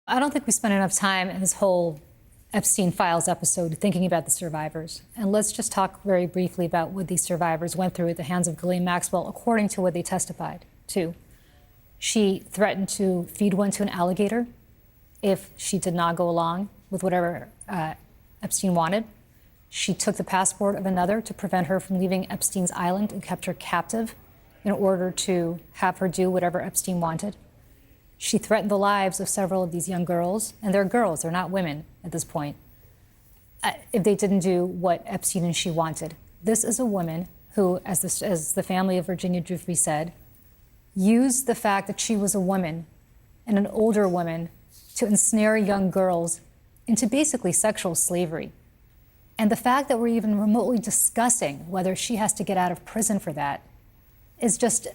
I don't think we spent enough time in this whole Epstein Files episode thinking about the survivors. And let's just talk very briefly about what these survivors went through at the hands of Ghislaine Maxwell, according to what they testified to. She threatened to feed one to an alligator if she did not go along with whatever Epstein wanted. She took the passport of another to prevent her from leaving Epstein's island and kept her captive in order to have her do whatever Epstein wanted. She threatened the lives of several of these young girls, and they're girls, they're not women at this point, if they didn't do what Epstein and she wanted. This is a woman who, as the family of Virginia Giuffre said, used the fact that she was a woman and an older woman to ensnare young girls into basically sexual slavery. And the fact that we're even remotely discussing whether she has to get out of prison for that is just,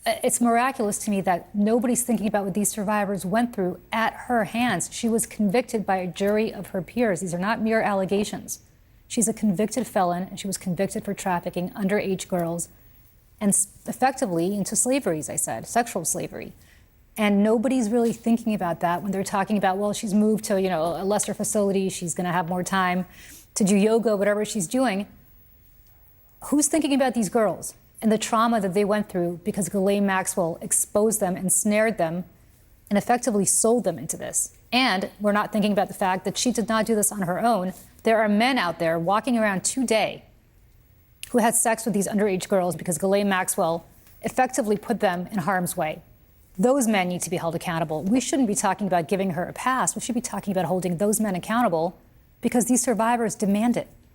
it's miraculous to me that nobody's thinking about what these survivors went through at her hands. She was convicted by a jury of her peers. These are not mere allegations. She's a convicted felon, and she was convicted for trafficking underage girls and effectively into slavery, as I said, sexual slavery. And nobody's really thinking about that when they're talking about, well, she's moved to, a lesser facility, she's going to have more time to do yoga, whatever she's doing. Who's thinking about these girls and the trauma that they went through because Ghislaine Maxwell exposed them, ensnared them, and effectively sold them into this? And we're not thinking about the fact that she did not do this on her own. There are men out there walking around today who had sex with these underage girls because Ghislaine Maxwell effectively put them in harm's way. Those men need to be held accountable. We shouldn't be talking about giving her a pass. We should be talking about holding those men accountable because these survivors demand it.